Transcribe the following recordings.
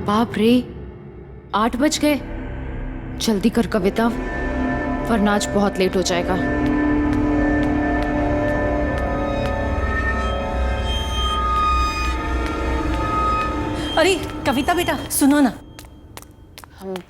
बाप रे, 8 बज गए। जल्दी कर कविता, वरना आज बहुत लेट हो जाएगा। अरे कविता बेटा सुनो ना।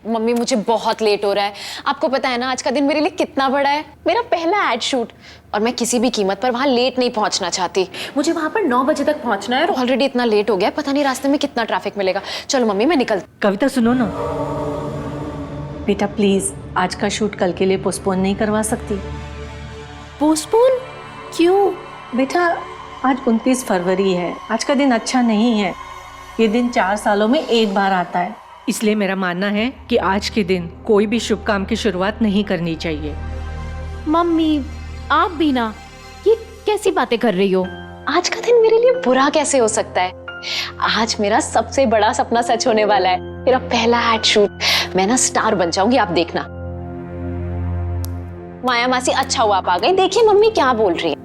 मम्मी मुझे बहुत लेट हो रहा है। आपको पता है ना आज का दिन मेरे लिए कितना बड़ा है। मेरा पहला एड शूट और मैं किसी भी कीमत पर वहां लेट नहीं पहुंचना चाहती। मुझे वहां पर 9 बजे तक पहुंचना है और ऑलरेडी इतना लेट हो गया है, पता नहीं रास्ते में कितना ट्रैफिक मिलेगा। चलो मम्मी मैं निकल। कविता सुनो ना बेटा, प्लीज आज का शूट कल के लिए पोस्टपोन नहीं करवा सकती? पोस्टपोन क्यों? बेटा आज 29 फरवरी है, आज का दिन अच्छा नहीं है। ये दिन 4 सालों में एक बार आता है, इसलिए मेरा मानना है कि आज के दिन कोई भी शुभ काम की शुरुआत नहीं करनी चाहिए। मम्मी आप भी ना, ये कैसी बातें कर रही हो? आज का दिन मेरे लिए बुरा कैसे हो सकता है? आज मेरा सबसे बड़ा सपना सच होने वाला है, मेरा पहला एड शूट। मैं ना स्टार बन जाऊंगी, आप देखना। माया मासी अच्छा हुआ आप आ गई। देखिए मम्मी क्या बोल रही है।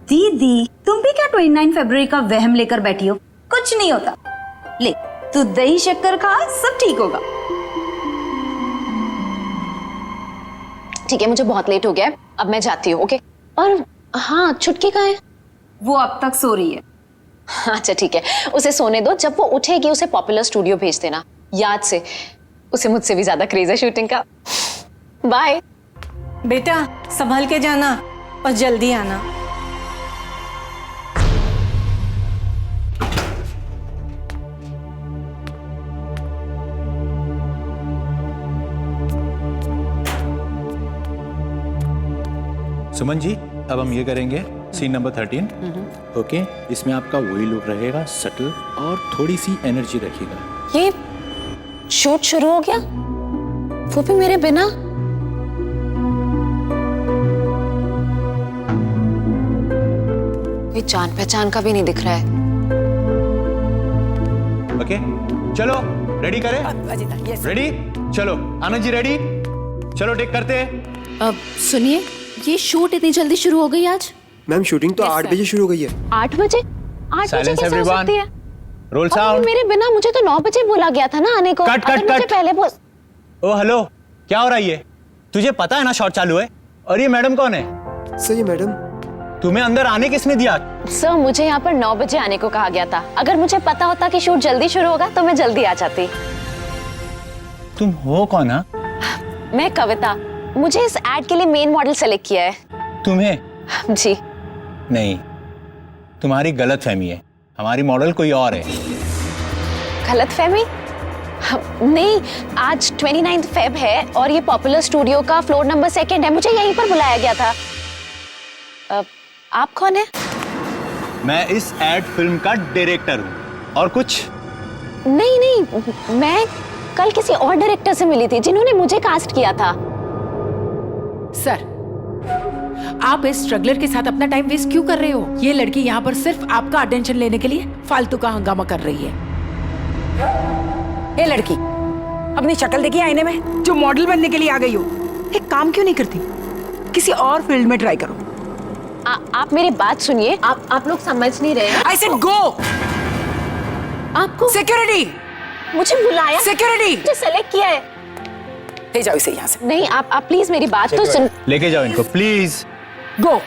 दीदी तुम भी क्या 29 फरवरी का वहम लेकर बैठी हो? कुछ नहीं होता। ले तू दही शक्कर खा, सब ठीक होगा। ठीक है, मुझे बहुत लेट हो गया है, अब मैं जाती हूँ। ओके। और हाँ, छुटकी कहाँ है? वो अब तक सो रही है। अच्छा ठीक है, उसे सोने दो। जब वो उठेगी उसे पॉपुलर स्टूडियो भेज देना, याद से। उसे मुझसे भी ज्यादा क्रेज है शूटिंग का। बाय बेटा संभल के जाना और जल्दी आना। सुमन जी, अब हम ये करेंगे सीन नंबर 13। ओके, इसमें आपका वही लुक रहेगा, सटल और थोड़ी सी एनर्जी रखिएगा। ये शूट शुरू हो गया, वो भी मेरे बिना। कोई जान पहचान का भी नहीं दिख रहा है। ओके चलो रेडी करें। रेडी, चलो आनंद जी रेडी, चलो टेक करते हैं। अब सुनिए, ये शूट इतनी जल्दी शुरू हो गई आज? मैम शूटिंग तो 8 बजे शुरू हो गई है। 8 बजे? 8 बजे Silence कैसे हो everyone. सकती है? रोल और साउंड। मेरे बिना मुझे तो 9 बजे बोला गया था ना आने को। कट, अगर कट, मुझे कट। पहले बोल। ओ हेलो, क्या हो रहा है ये? तुझे पता है ना शॉट चालू है? और ये मैडम कौन है? सही है मैडम। तुम्हें अंदर आने किसने दिया? सर मुझे यहाँ पर 9 बजे आने को कहा गया था। अगर मुझे पता होता कि शूट जल्दी शुरू होगा तो मैं जल्दी आ जाती। तुम हो कौन? हा? मैं कविता, मुझे इस एड के लिए मेन मॉडल सेलेक्ट किया है। तुम्हें? जी। नहीं, तुम्हारी गलत फहमी है, हमारी मॉडल कोई और है। गलत फहमी? नहीं, आज 29 फेब है और ये पॉपुलर स्टूडियो का फ्लोर नंबर 2 है। मुझे यहीं पर बुलाया गया था। आप कौन है? मैं इस एड फिल्म का डायरेक्टर हूँ। और कुछ? नहीं नहीं, मैं कल किसी और डायरेक्टर से मिली थी जिन्होंने मुझे कास्ट किया था। सर, आप इस स्ट्रगलर के साथ अपना टाइम वेस्ट क्यों कर रहे हो? ये लड़की यहाँ पर सिर्फ आपका अटेंशन लेने के लिए फालतू का हंगामा कर रही है। ये लड़की अपनी शक्ल देखी आईने में, जो मॉडल बनने के लिए आ गई हो। एक काम क्यों नहीं करती? किसी और फील्ड में ट्राई करो। आप मेरी बात सुनिए। आप लोग समझ नहीं रहे। I said go. आपको सिक्योरिटी, मुझे बुलाया, सिक्योरिटी, मुझे सेलेक्ट किया है। ले जाओ इसे यहाँ से। नहीं, आप प्लीज मेरी बात तो सुन। लेके जाओ इनको प्लीज। गो।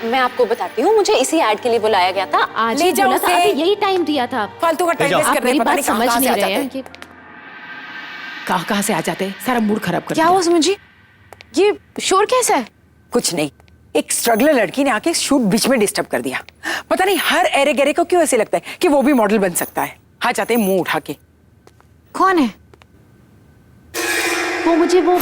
मैं आपको बताती हूँ, मुझे इसी एड के लिए बुलाया गया था। आज ले ही जाओ बोला था, उसे। अभी यही टाइम दिया था। फालतू का टाइम जाओ। वेस्ट आप कर रहे मेरी हैं, पता बात नहीं समझ कहाँ नहीं से आ रहे जाते हैं। कहाँ से आ जाते हैं, सारा मूड खराब कर क्या दिया। हुआ सुमन जी? ये शोर कैसा है? कुछ नहीं, एक स्ट्रगलर लड़की ने आके शूट बीच में डिस्टर्ब कर दिया। पता नहीं हर एरे गेरे को क्यों ऐसे लगता है कि वो भी मॉडल बन सकता है। हाँ चाहते हैं मुंह उठा के। कौन है वो? मुझे वो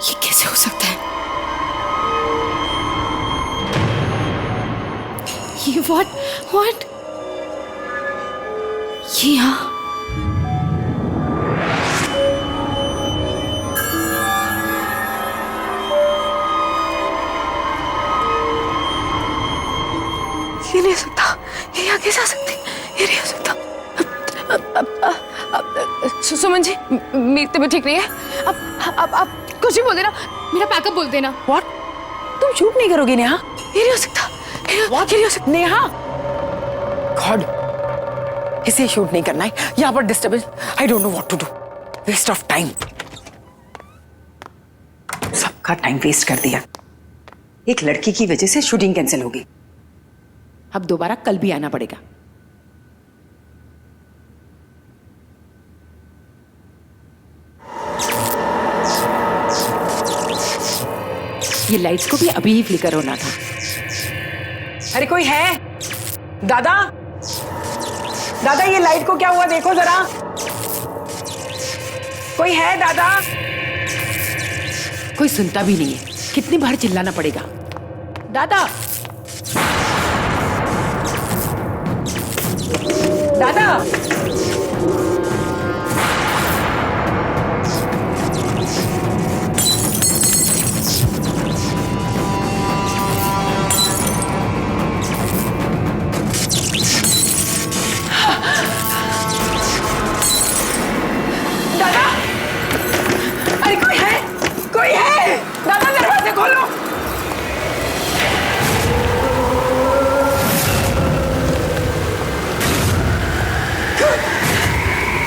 ये कैसे हो सकता है? ये व्हाट ये यहाँ? ये नहीं हो सकता, ये यहाँ कैसे आ सकती? ये नहीं हो सकता। सुमन जी, मेरी तबीयत ठीक नहीं है। अब कुछ भी बोल देना, मेरा पैकअप बोल देना। व्हाट? तुम शूट नहीं करोगी नेहा? ये नहीं हो सकता, ये नहीं हो सकता नेहा। गॉड, इसे शूट नहीं करना है, यहाँ पर disturbance. I don't know what to do, waste of time. सबका टाइम वेस्ट कर दिया। एक लड़की की वजह से शूटिंग कैंसिल होगी। अब दोबारा कल भी आना पड़ेगा। ये लाइट्स को भी अभी ही फ्लिकर होना था। अरे कोई है? दादा, दादा ये लाइट को क्या हुआ देखो जरा। कोई है दादा? कोई सुनता भी नहीं है, कितनी बार चिल्लाना पड़ेगा? दादा, दादा, दादा, अरे कोई है? कोई है? दादा दरवाजे खोलो।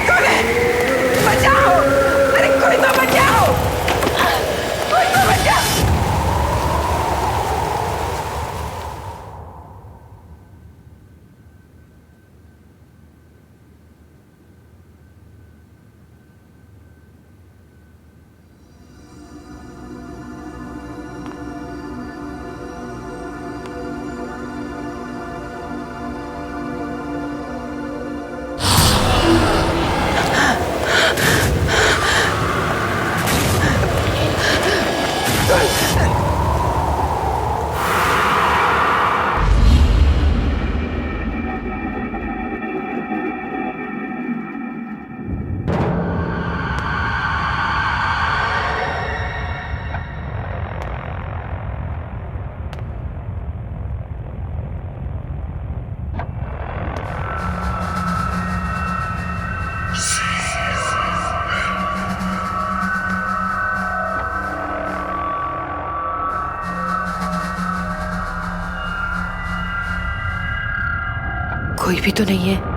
कौन है? बचाओ! अरे कोई तो बचाओ! कोई तो बचाओ! कोई भी तो नहीं है।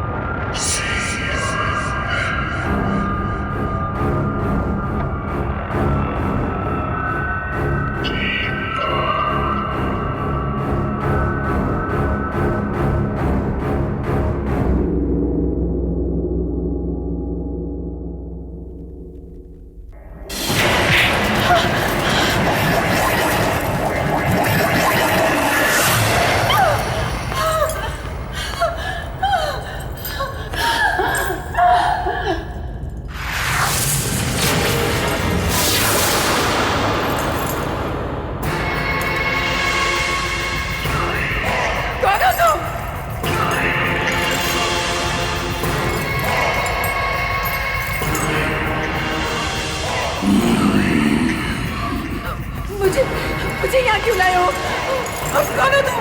मुझे यहाँ क्यों लाए हो? कौन हो तुम?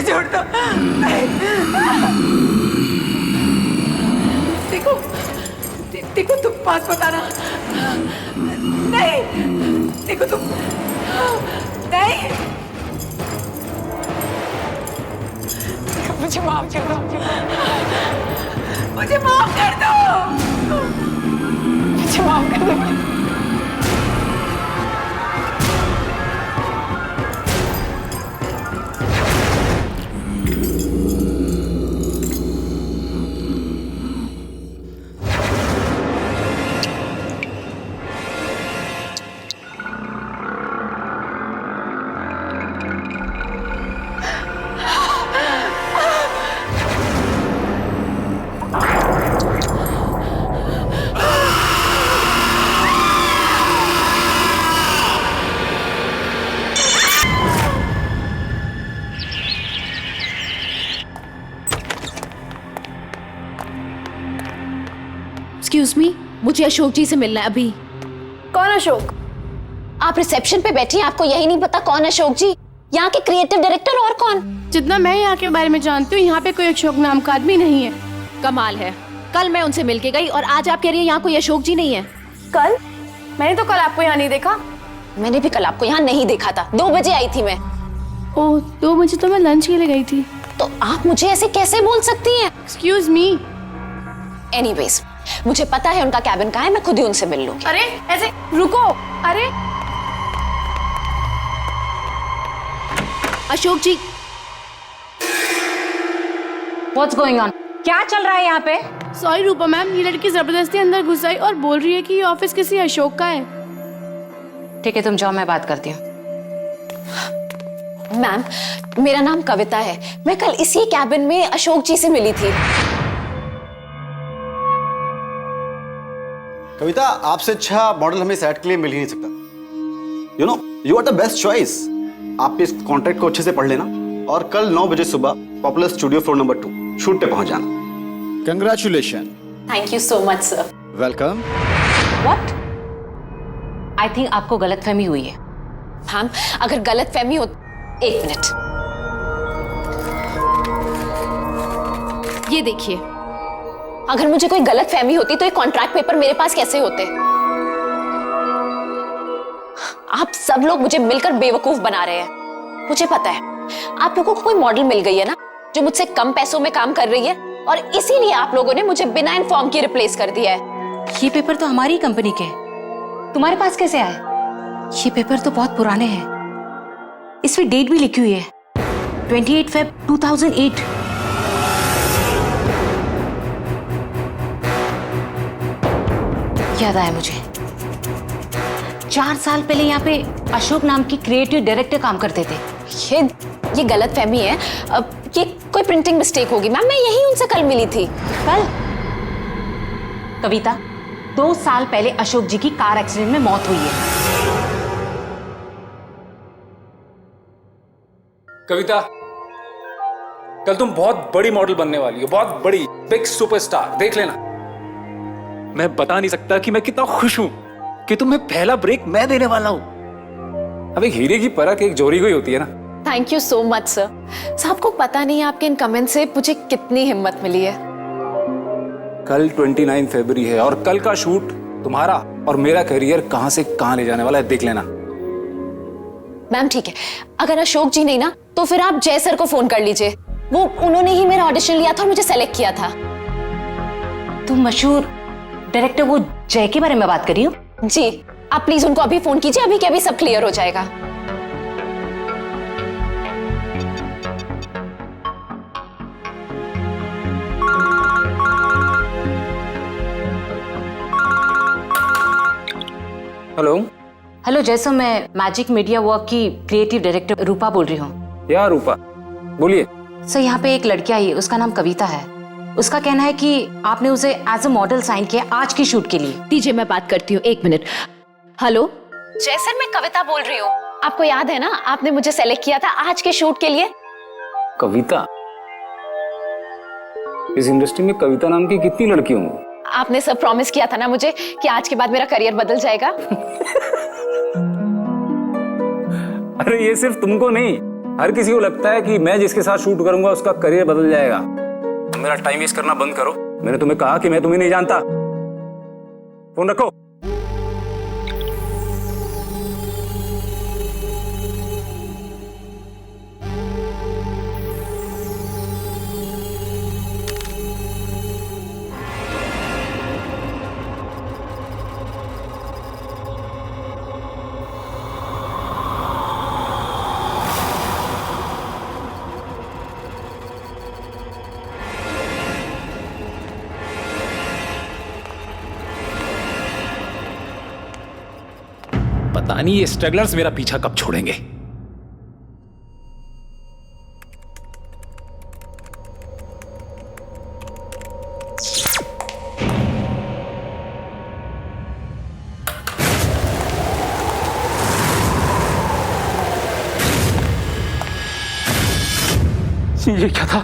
छोड़ दो। देखो देखो तुम पास बताना। नहीं देखो तुम नहीं। मुझे माफ कर दो, मुझे माफ कर दो, मुझे माफ कर दो। एक्सक्यूज मी, मुझे अशोक जी से मिलना है अभी। कौन अशोक? आप रिसेप्शन पे बैठी हैं, आपको यही नहीं पता कौन अशोक जी? यहाँ के क्रिएटिव डायरेक्टर और कौन? जितना मैं यहाँ के बारे में जानती हूँ, यहाँ पे कोई अशोक नाम का आदमी नहीं है। कमाल है, कल मैं उनसे मिलके गई और आज आप कह रही हैं यहाँ कोई अशोक जी नहीं है। कल? मैंने तो कल आपको यहाँ नहीं देखा। मैंने भी कल आपको यहाँ नहीं देखा था, 2 बजे आई थी मैं। ओह, 2 बजे तो मैं लंच के लिए गई थी। तो आप मुझे ऐसे कैसे बोल सकती हैं? Excuse me. एनीवेज, मुझे पता है उनका कैबिन कहाँ है, मैं खुद ही उनसे मिल लूंगी। अरे ऐसे रुको। अरे अशोक जी, What's going on? क्या चल रहा है यहाँ पे? सॉरी रूपा मैम, ये लड़की जबरदस्ती अंदर घुस आई और बोल रही है कि ये ऑफिस किसी अशोक का है। ठीक है, तुम जाओ, मैं बात करती हूँ। मैम, मेरा नाम कविता है, मैं कल इसी कैबिन में अशोक जी से मिली थी। कविता, आपसे अच्छा मॉडल हमें सेट के लिए मिल ही नहीं सकता। You know, you are the best choice. आप इस कॉन्ट्रैक्ट को अच्छे से पढ़ लेना और कल 9 बजे सुबह popular studio floor number 2 shoot पे पहुंच जाना। Congratulation. Thank you so much sir. Welcome. What? I think आपको गलतफहमी हुई है। मैम, अगर गलत फहमी हो, 1 मिनट। ये देखिए, अगर मुझे कोई गलत फहमी होती तो ये कॉन्ट्रैक्ट पेपर मेरे पास कैसे होते? आप सब लोग मुझे मिलकर बेवकूफ बना रहे हैं। मुझे पता है आप लोगों को कोई मॉडल मिल गई है ना, जो मुझसे कम पैसों में काम कर रही है, और इसीलिए आप लोगों ने मुझे बिना इन्फॉर्म के रिप्लेस कर दिया है। ये पेपर तो हमारी कंपनी के हैं, तुम्हारे पास कैसे आए? ये पेपर तो बहुत पुराने हैं, इसमें डेट भी लिखी हुई है, 28 Feb 2008। याद आया मुझे, 4 साल पहले यहाँ पे अशोक नाम की क्रिएटिव डायरेक्टर काम करते थे। ये गलत फहमी है, ये कोई प्रिंटिंग मिस्टेक होगी। मैम, मैं यही उनसे कल मिली थी। कल? कविता, 2 साल पहले अशोक जी की कार एक्सीडेंट में मौत हुई है। कविता, कल तुम बहुत बड़ी मॉडल बनने वाली हो, बहुत बड़ी, बिग सुपरस्टार। देख लेना। मैं बता नहीं सकता कि मैं कितना खुश हूं कि तुम्हें पहला ब्रेक मैं देने वाला हूं। अब एक हीरे की परख एक जोरी को ही होती है ना। Thank you so much sir. सबको पता नहीं है आपके इन कमेंट से मुझे कितनी हिम्मत मिली है। कल 29 फरवरी है और कल का शूट तुम्हारा और मेरा करियर कहां से कहां ले जाने वाला है, देख लेना। मैम ठीक है, अगर अशोक जी नहीं ना, तो फिर आप जय सर को फोन कर लीजिए। वो उन्होंने ही मेरा ऑडिशन लिया था और मुझे सेलेक्ट किया था। तुम मशहूर डायरेक्टर वो जय के बारे में बात कर रही हो? जी, आप प्लीज उनको अभी फोन कीजिए, अभी के अभी सब क्लियर हो जाएगा। हेलो। हेलो जय सर, मैं मैजिक मीडिया वर्क की क्रिएटिव डायरेक्टर रूपा बोल रही हूँ। या रूपा, बोलिए। सर, यहाँ पे एक लड़की आई है, उसका नाम कविता है। उसका कहना है कि आपने उसे एज अ मॉडल साइन किया आज की शूट के लिए। दीजिए मैं बात करती हूँ, 1 मिनट। हेलो जय सर, मैं कविता बोल रही हूँ। आपको याद है ना, आपने मुझे सेलेक्ट किया था आज के शूट के लिए। कविता? इस इंडस्ट्री में कविता नाम की कितनी लड़की होंगी? आपने सब प्रॉमिस किया था ना मुझे कि आज के बाद मेरा करियर बदल जाएगा। अरे ये सिर्फ तुमको नहीं, हर किसी को लगता है कि मैं जिसके साथ शूट करूंगा उसका करियर बदल जाएगा। मेरा टाइम वेस्ट करना बंद करो। मैंने तुम्हें कहा कि मैं तुम्हें नहीं जानता। फोन रखो। पता नहीं ये स्ट्रगलर्स मेरा पीछा कब छोड़ेंगे। ये क्या था?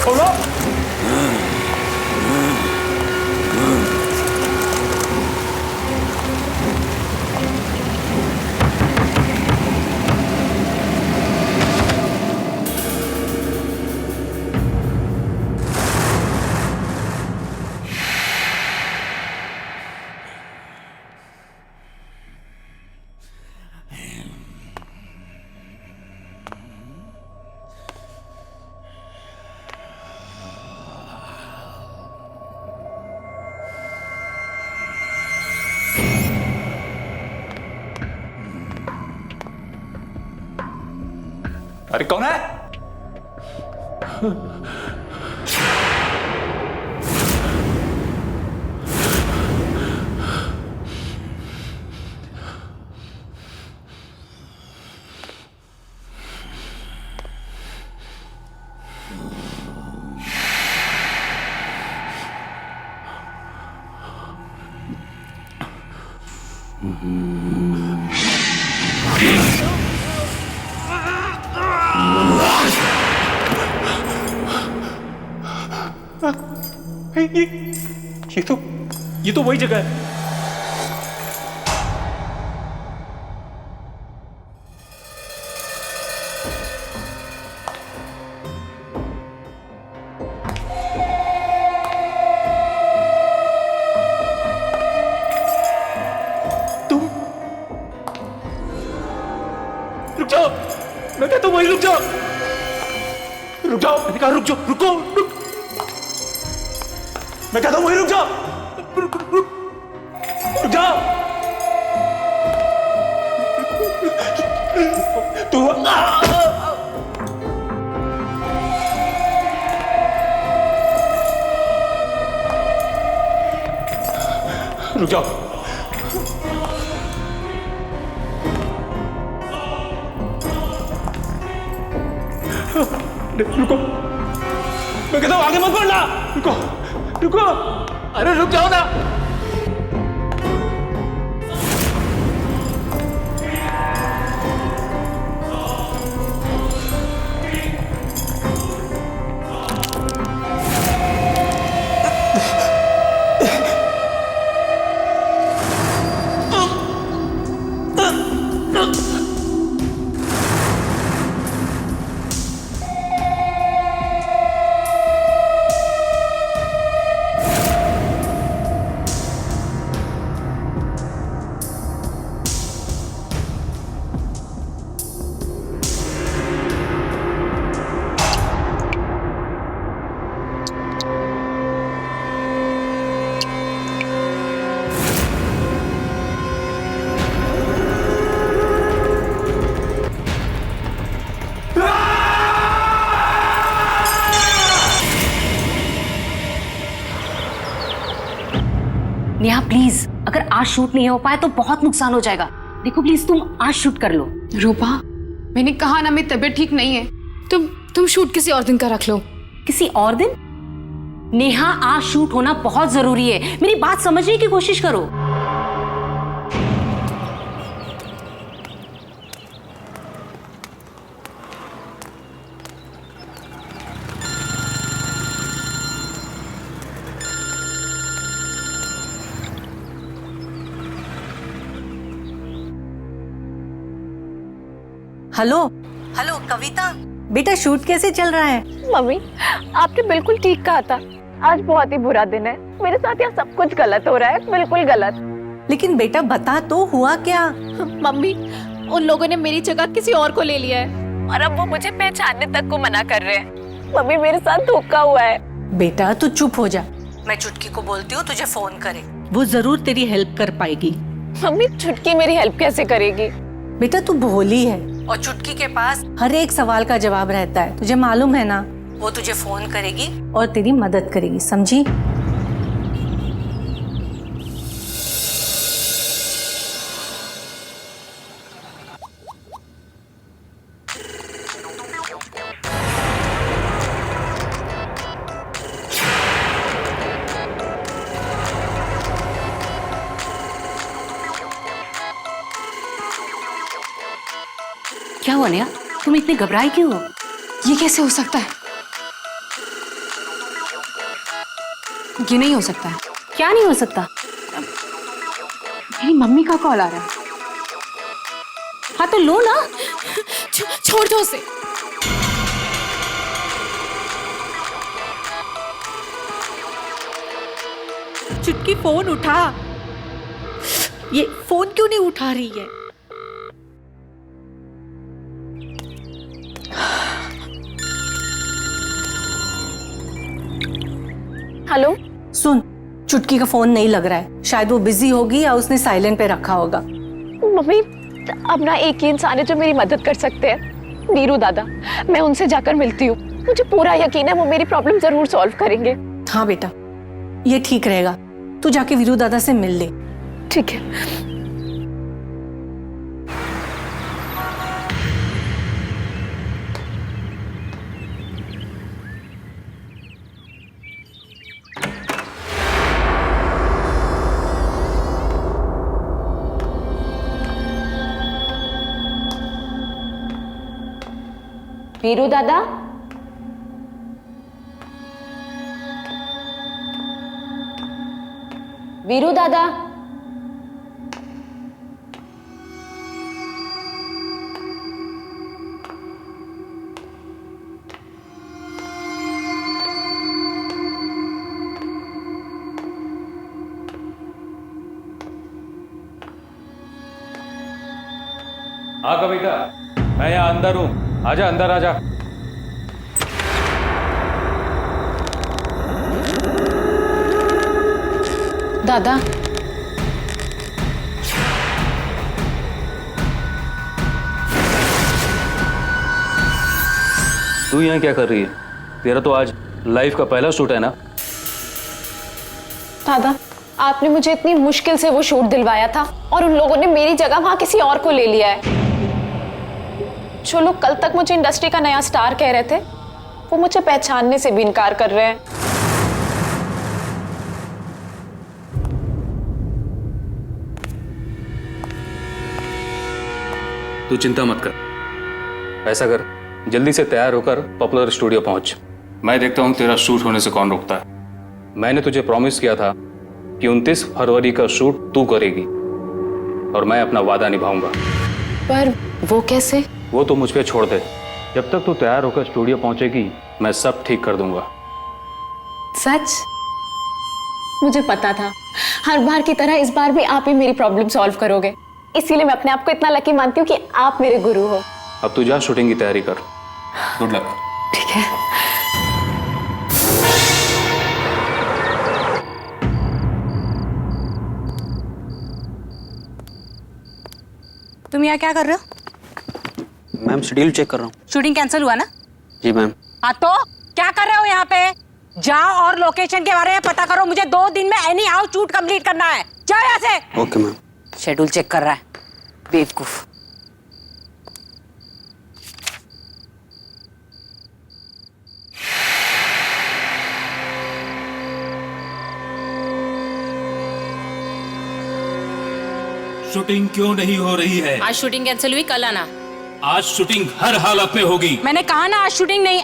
खोलो। अरे कौन है? ये तो वही जगह है। तुम रुक जाओ, मैं कहता हूं वही रुक जाओ। रुक जाओ, मैंने कहा रुक जाओ, रुको रुक। मैं कहता हूं वही रुक जाओ, रुक जाओ। तू रुक जाओ। रुको, मैं कहता हूं आगे मत बढ़ना। रुको रुको, अरे रुक जाओ ना। नेहा प्लीज, अगर आज शूट नहीं हो पाए तो बहुत नुकसान हो जाएगा। देखो प्लीज तुम आज शूट कर लो। रूपा, मैंने कहा ना मेरी तबीयत ठीक नहीं है। तुम शूट किसी और दिन का रख लो। किसी और दिन? नेहा आज शूट होना बहुत जरूरी है, मेरी बात समझने की कोशिश करो। हेलो हेलो कविता, बेटा शूट कैसे चल रहा है? मम्मी, आपने बिल्कुल ठीक कहा था। आज बहुत ही बुरा दिन है। मेरे साथ यहाँ सब कुछ गलत हो रहा है, बिल्कुल गलत। लेकिन बेटा बता तो हुआ क्या? मम्मी, उन लोगों ने मेरी जगह किसी और को ले लिया है और अब वो मुझे पहचानने तक को मना कर रहे हैं। मम्मी, मेरे साथ धोखा हुआ है। बेटा तू चुप हो जा, मैं चुटकी को बोलती हूँ तुझे फोन करे, वो जरूर तेरी हेल्प कर पाएगी। मम्मी, चुटकी मेरी हेल्प कैसे करेगी? बेटा तू भोली है और चुटकी के पास हर एक सवाल का जवाब रहता है, तुझे मालूम है ना। वो तुझे फोन करेगी और तेरी मदद करेगी, समझी? क्या हुआ नेहा, तुम इतनी घबराई क्यों हो? ये कैसे हो सकता है? ये नहीं हो सकता है। क्या नहीं हो सकता? मेरी मम्मी का कॉल आ रहा है। हाँ तो लो ना। छोड़ दो उसे। चुटकी फोन उठा। ये फोन क्यों नहीं उठा रही है? हेलो। सुन, चुटकी का फोन नहीं लग रहा है। शायद वो बिजी होगी या उसने साइलेंट पे रखा होगा। मम्मी, अब ना एक ही इंसान है जो मेरी मदद कर सकते हैं, वीरू दादा। मैं उनसे जाकर मिलती हूँ। मुझे पूरा यकीन है वो मेरी प्रॉब्लम जरूर सॉल्व करेंगे। हाँ बेटा, ये ठीक रहेगा। तू जाके वीरू दादा से मिल ले। ठीक है। वीरू दादा, वीरू दादा। हाँ कविता, मैं यहाँ अंदर हूँ। आजा अंदर आजा। दादा, तू यहाँ क्या कर रही है? तेरा तो आज लाइफ का पहला शूट है ना? दादा, आपने मुझे इतनी मुश्किल से वो शूट दिलवाया था और उन लोगों ने मेरी जगह वहां किसी और को ले लिया है। जो लोग कल तक मुझे इंडस्ट्री का नया स्टार कह रहे थे, वो मुझे पहचानने से भी इनकार कर रहे हैं। तू चिंता मत कर। ऐसा कर, जल्दी से तैयार होकर पॉपुलर स्टूडियो पहुंच। मैं देखता हूं तेरा शूट होने से कौन रोकता है। मैंने तुझे प्रॉमिस किया था कि 29 फरवरी का शूट तू करेगी और मैं अपना वादा निभाऊंगा। पर वो कैसे? वो तो मुझ पे छोड़ दे। जब तक तू तैयार होकर स्टूडियो पहुंचेगी, मैं सब ठीक कर दूंगा। सच? मुझे पता था हर बार की तरह इस बार भी आप ही मेरी प्रॉब्लम सॉल्व करोगे, इसीलिए मैं अपने आप को इतना लकी मानती हूँ कि आप मेरे गुरु हो। अब तू जा, शूटिंग की तैयारी कर। Good luck. ठीक है। तुम यहाँ क्या कर रहे हो? मैम शेड्यूल चेक कर रहा हूँ। शूटिंग कैंसिल हुआ ना? जी मैम। हाँ तो क्या कर रहे हो यहाँ पे? जाओ और लोकेशन के बारे में पता करो। मुझे 2 दिन में एनी हाउ शूट कंप्लीट करना है। जाओ यहाँ से। Okay ma'am. शेड्यूल चेक कर रहा है, बेवकूफ। शूटिंग क्यों नहीं हो रही है? आज शूटिंग कैंसिल हुई, कल आना। आज शूटिंग हर हालत में होगी। मैंने कहा ना आज शूटिंग नहीं।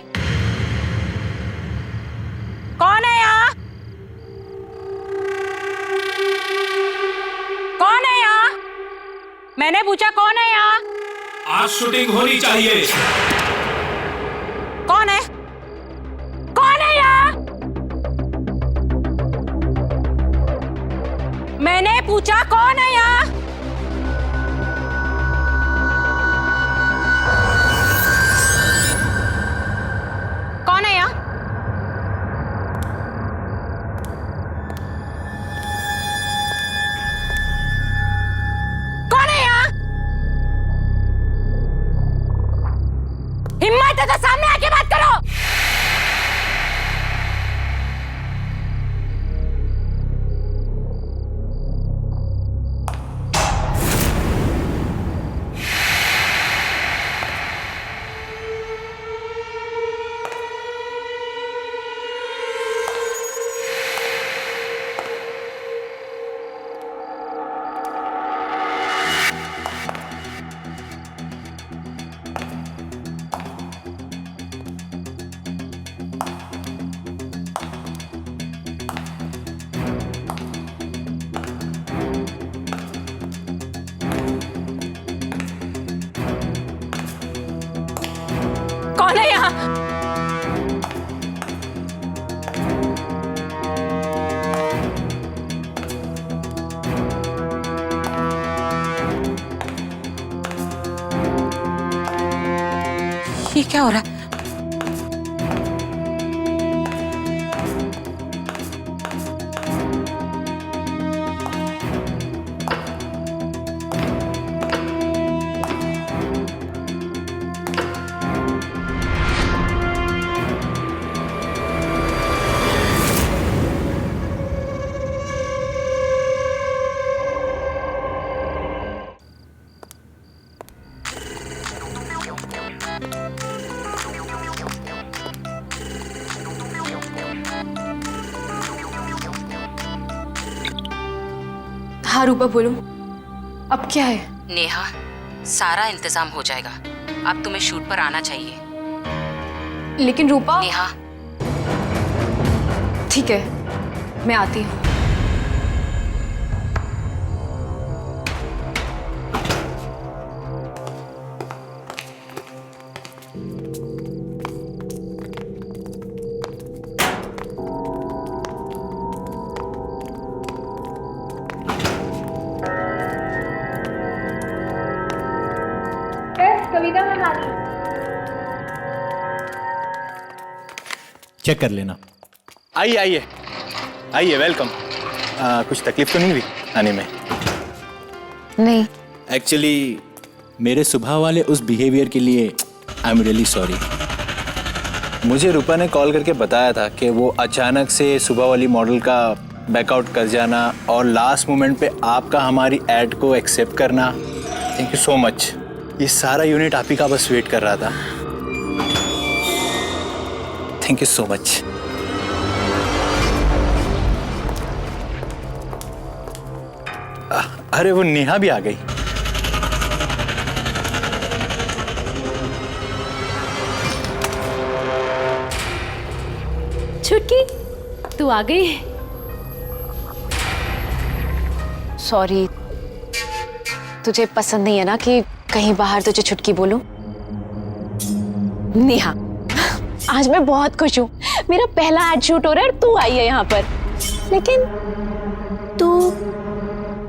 कौन है यहाँ? कौन है यहाँ? मैंने पूछा कौन है यहाँ? आज शूटिंग होनी चाहिए। कौन है? कौन है यहाँ? मैंने पूछा कौन है यहाँ? कौन है यहाँ? कौन है यहाँ? हिम्मत है तो सामने आके बात करो। ये क्या हो रहा है? हाँ रूपा बोलो, अब क्या है? नेहा, सारा इंतजाम हो जाएगा। अब तुम्हें शूट पर आना चाहिए। लेकिन रूपा। नेहा, ठीक है, मैं आती हूँ। चेक कर लेना। आइए आइए आइए, वेलकम। कुछ तकलीफ तो नहीं हुई आने में? नहीं। एक्चुअली मेरे सुबह वाले उस बिहेवियर के लिए आई एम रियली सॉरी। मुझे रूपा ने कॉल करके बताया था कि वो अचानक से सुबह वाली मॉडल का बैकआउट कर जाना और लास्ट मोमेंट पे आपका हमारी ऐड को एक्सेप्ट करना। Thank you so much. ये सारा यूनिट आप ही का बस वेट कर रहा था। Thank you so much. अरे वो नेहा भी आ गई। छुटकी, तू आ गई। सॉरी, तुझे पसंद नहीं है ना कि कहीं बाहर तुझे छुटकी बोलूं? नेहा, आज मैं बहुत खुश हूँ। मेरा पहला एड शूट हो रहा है और तू आई है यहाँ पर। लेकिन तू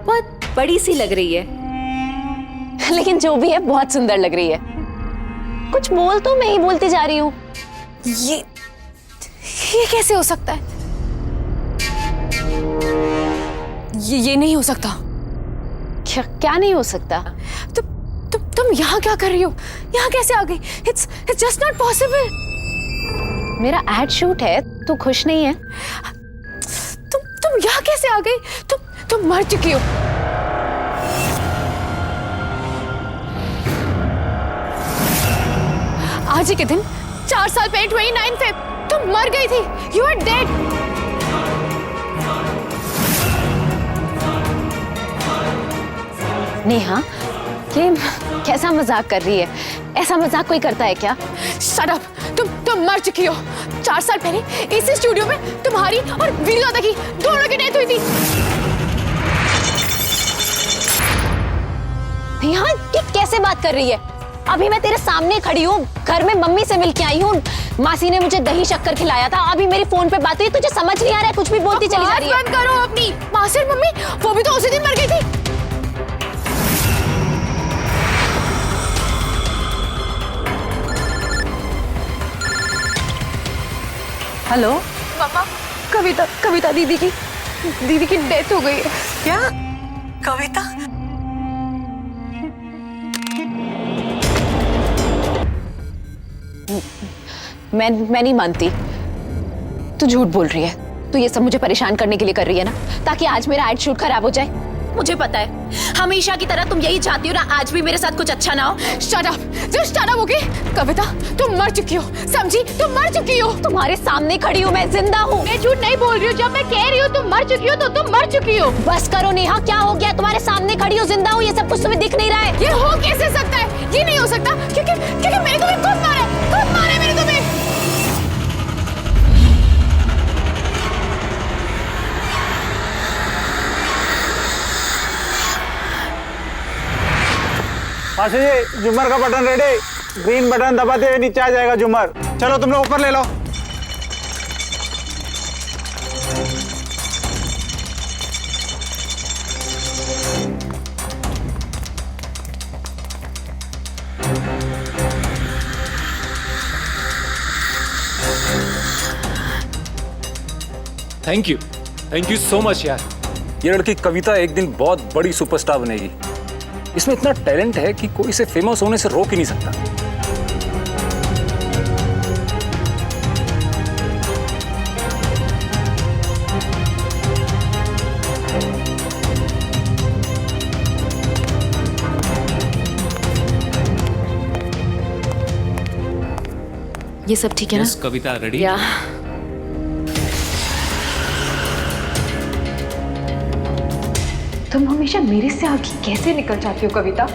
बहुत बड़ी सी लग रही है। लेकिन जो भी है बहुत सुंदर लग रही है। कुछ बोल तो, मैं ही बोलती जा रही हूँ। ये कैसे हो सकता है? ये नहीं हो सकता। क्या नहीं हो सकता? तुम यहाँ क्या कर रही हो? यहाँ कैसे आ गई? It's just not possible. मेरा एड शूट है, तू खुश नहीं है? तुम यहाँ कैसे आ गई? तुम मर चुकी हो। आज ही के दिन 4 साल पहले 29 फेब तुम मर गई थी। You are dead. नेहा, ये कैसा मजाक कर रही है? ऐसा मजाक कोई करता है क्या? Shut up. तुम मर चुकी हो। 4 साल पहले इसी स्टूडियो में तुम्हारी और वीर दादा की दोनों की डेथ हुई थी। नेहा, ये कैसे बात कर रही है? अभी मैं तेरे सामने खड़ी हूँ, घर में मम्मी से मिलके आई हूँ। मासी ने मुझे दही शक्कर खिलाया था। अभी मेरी फोन पे बात हुई, तुझे समझ नहीं आ रहा है? कुछ भी बोलती चली जा रही है। बंद करो अपनी। मासी और मम्मी वो भी तो उसी दिन मर गई थी। हेलो मम्मा, कविता दीदी की डेथ हो गई है। क्या? कविता? मैं नहीं मानती। तू झूठ बोल रही है। तू ये सब मुझे परेशान करने के लिए कर रही है ना, ताकि आज मेरा एड शूट खराब हो जाए। मुझे पता है, हमेशा की तरह तुम यही चाहती हो ना, आज भी मेरे साथ कुछ अच्छा ना हो। Shut up, just shut up, okay? Kavita, तुम मर चुकी हो, समझी? तुम मर चुकी हो। तुम्हारे सामने खड़ी हूँ, मैं जिंदा हूँ। मैं झूठ नहीं बोल रही हूँ। जब मैं कह रही हूँ तुम मर चुकी हो, तो तुम मर चुकी हो। बस करो नेहा, क्या हो गया? तुम्हारे सामने खड़ी हूँ, जिंदा हूँ, ये सब कुछ तुम्हें दिख नहीं रहा है? ये हो कैसे सकता है? ये नहीं हो सकता, क्योंकि मैंने तुम्हें खुद मारा मैंने तुम्हें। मासी जी, झूमर का बटन रेडी। ग्रीन बटन दबाते हुए नीचे आ जाएगा झूमर। चलो तुम लोग ऊपर ले लो। थैंक यू सो मच यार। ये लड़की कविता एक दिन बहुत बड़ी सुपरस्टार बनेगी। इसमें इतना टैलेंट है कि कोई इसे फेमस होने से रोक ही नहीं सकता। ये सब ठीक है ना? कविता रेडी? या तुम हमेशा मेरे से आगे कैसे निकल जाती हो कविता?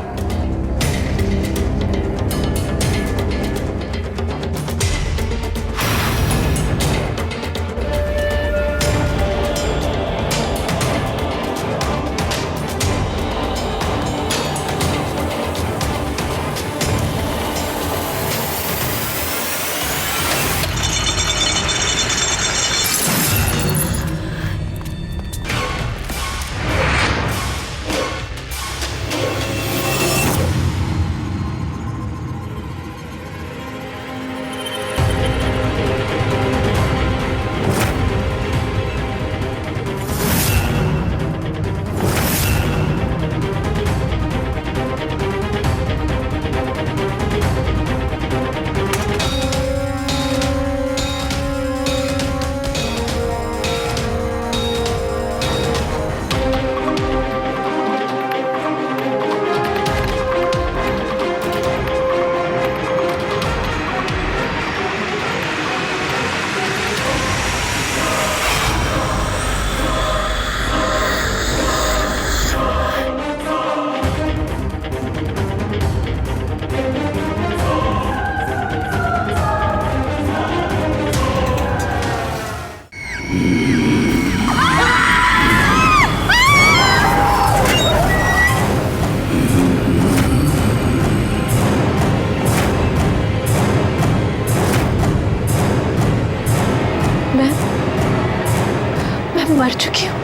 मैं मर चुकी हूँ।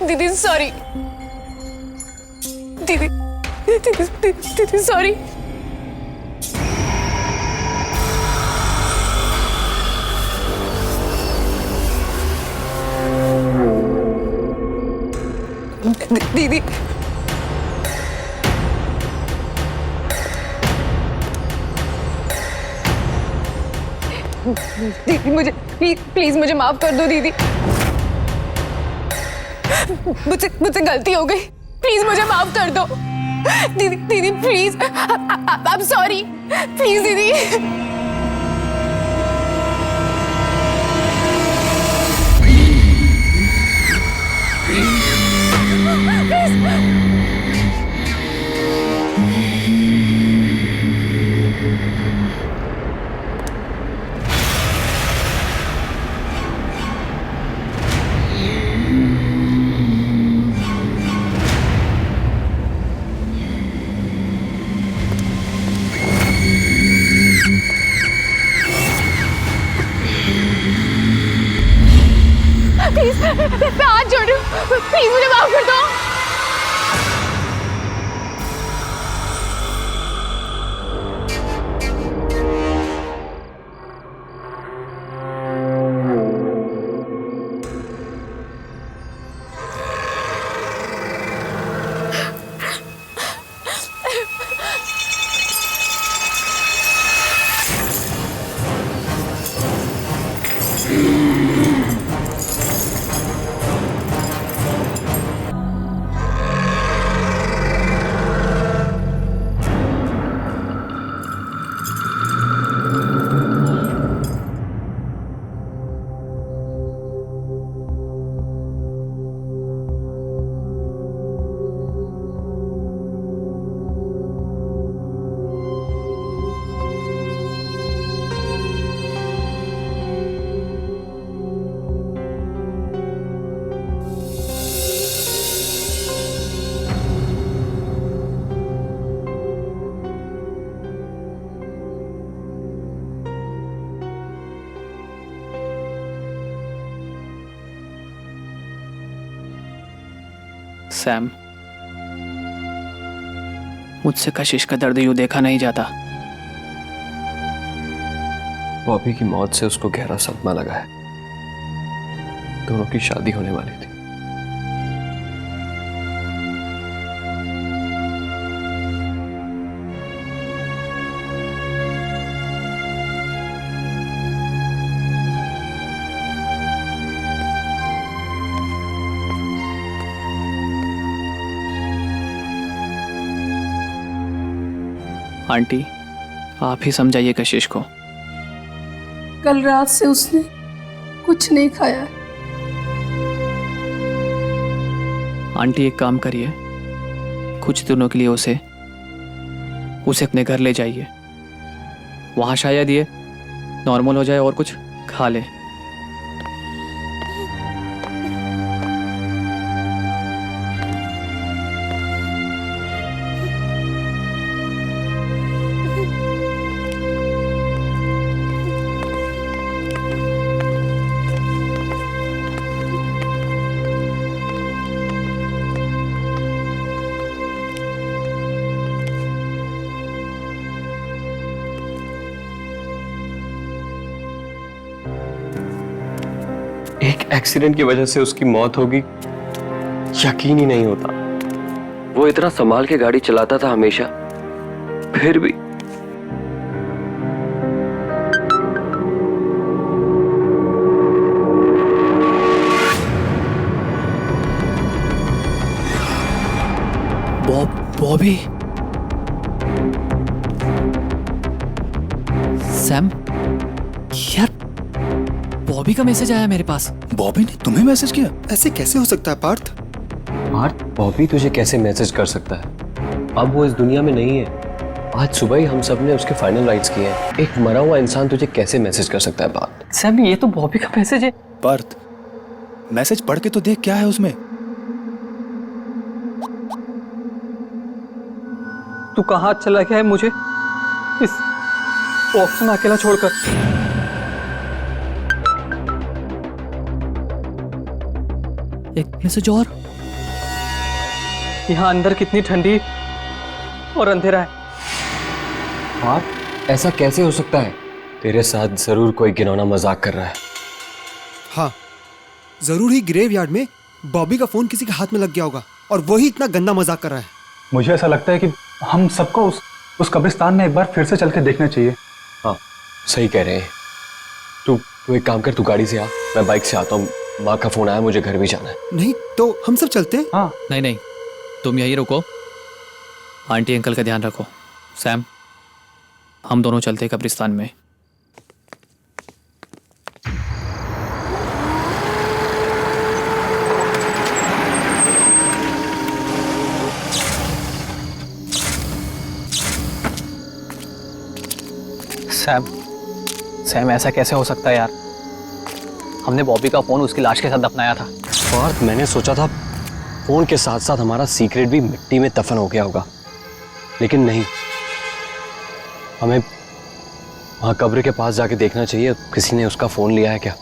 दीदी सॉरी। दीदी सॉरी। दीदी दीदी मुझे प्लीज मुझे माफ कर दो दीदी। मुझसे गलती हो गई, प्लीज मुझे माफ कर दो दीदी please. I am sorry, please दीदी। सैम, मुझसे कशिश का दर्द यूं देखा नहीं जाता। बॉबी की मौत से उसको गहरा सदमा लगा है। दोनों की शादी होने वाली थी। आंटी, आप ही समझाइए कशिश को। कल रात से उसने कुछ नहीं खाया। आंटी एक काम करिए, कुछ दिनों के लिए उसे अपने घर ले जाइए। वहां शायद ये नॉर्मल हो जाए और कुछ खा ले। एक एक्सीडेंट की वजह से उसकी मौत होगी, यकीन ही नहीं होता। वो इतना संभाल के गाड़ी चलाता था हमेशा, फिर भी। बॉबी, सैम, यार बॉबी का मैसेज आया मेरे पास। बॉबी ने तुम्हें मैसेज किया? ऐसे कैसे हो सकता है पार्थ? पार्थ, बॉबी तुझे कैसे मैसेज कर सकता है? अब वो इस दुनिया में नहीं है। आज सुबह ही हम सब ने उसके फाइनल राइट्स किए हैं। एक मरा हुआ इंसान तुझे कैसे मैसेज कर सकता है पार्थ? सैम, ये तो बॉबी का मैसेज है। पार्थ, मैसेज पढ़ के तो देख क्या है उसमें। तू कहाँ चला गया है मुझे इस बॉक्स में अकेला छोड़कर? एक मैसेज और। यहाँ अंदर कितनी ठंडी और अंधेरा है। हाँ, ऐसा कैसे हो सकता है? तेरे साथ जरूर कोई घिनौना मजाक कर रहा है। हाँ, जरूर ही ग्रेवयार्ड में बॉबी का फोन किसी के हाथ में लग गया होगा और वही इतना गंदा मजाक कर रहा है। मुझे ऐसा लगता है कि हम सबको उस कब्रिस्तान में एक बार फिर से चल के देखना चाहिए। हाँ, सही कह रहे हैं। तू एक काम कर, तू गाड़ी से आ, मैं बाइक से आता हूँ। माँ का फोन आया, मुझे घर भी जाना है। नहीं तो हम सब चलते हैं। हाँ। नहीं, तुम यहीं रुको, आंटी अंकल का ध्यान रखो। सैम, हम दोनों चलते हैं कब्रिस्तान में। सैम, ऐसा कैसे हो सकता है यार? हमने बॉबी का फोन उसकी लाश के साथ दफनाया था। और मैंने सोचा था फोन के साथ साथ हमारा सीक्रेट भी मिट्टी में दफन हो गया होगा, लेकिन नहीं। हमें वहां कब्र के पास जाके देखना चाहिए, किसी ने उसका फोन लिया है क्या।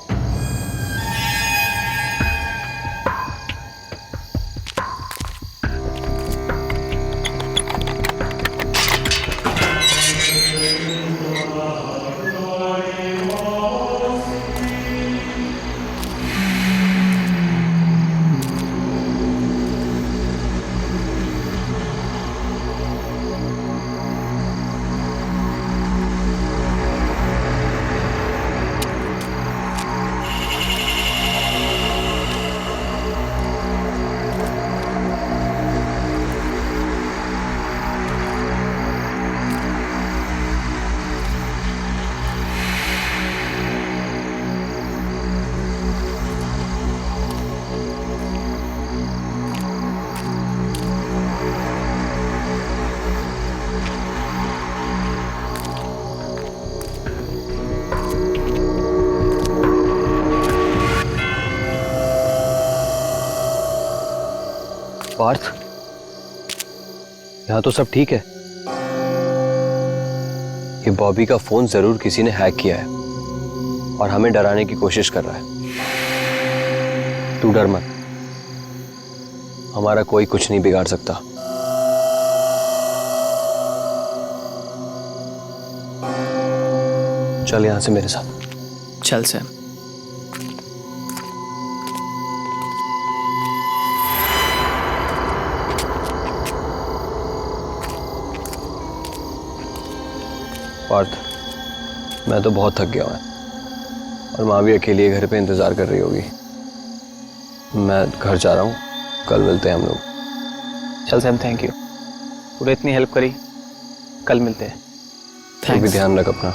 पार्थ, यहाँ तो सब ठीक है। ये बॉबी का फोन जरूर किसी ने हैक किया है और हमें डराने की कोशिश कर रहा है। तू डर मत, हमारा कोई कुछ नहीं बिगाड़ सकता। चल यहां से मेरे साथ। चल सैम। पार्थ, मैं तो बहुत थक गया हूं और माँ भी अकेली घर पे इंतजार कर रही होगी। मैं घर जा रहा हूँ, कल मिलते हैं हम लोग। चल सैम, थैंक यू। तूने इतनी हेल्प करी, कल मिलते हैं। तू भी ध्यान रख अपना।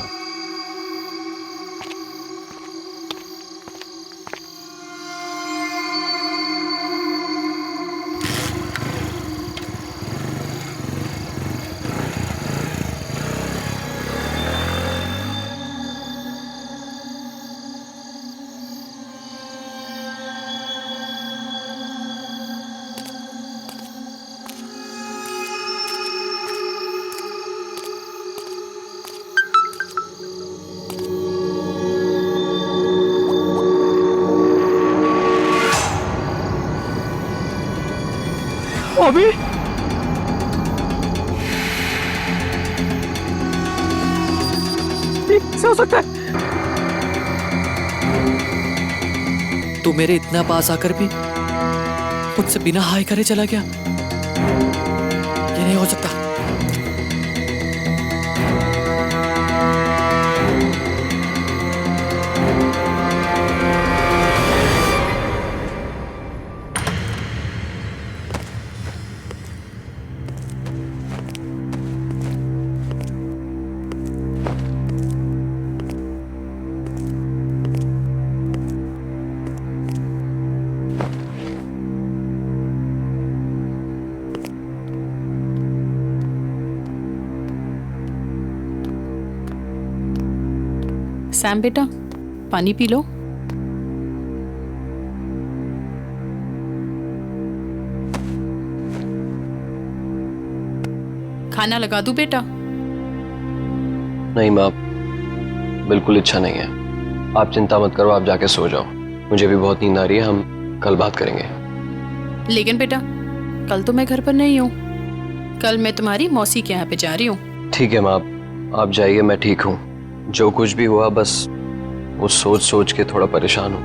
अभी कैसे हो सकता है? तू मेरे इतना पास आकर भी मुझसे बिना हाय करे चला गया। ये नहीं हो सकता। सैम बेटा, पानी पी लो। खाना लगा दूं बेटा? नहीं माँ, बिल्कुल इच्छा नहीं है। आप चिंता मत करो, आप जाके सो जाओ। मुझे भी बहुत नींद आ रही है, हम कल बात करेंगे। लेकिन बेटा, कल तो मैं घर पर नहीं हूँ। कल मैं तुम्हारी मौसी के यहाँ पे जा रही हूँ। ठीक है माँ, आप जाइए, मैं ठीक हूँ। जो कुछ भी हुआ बस वो सोच सोच के थोड़ा परेशान हूँ।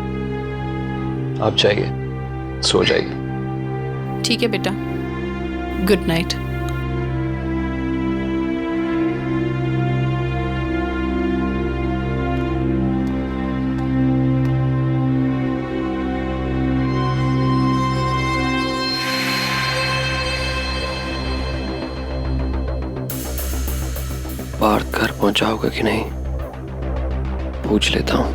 आप जाइए, सो जाइए। ठीक है बेटा, गुड नाइट। पार्थ घर पहुंचा होगा कि नहीं, पूछ लेता हूं।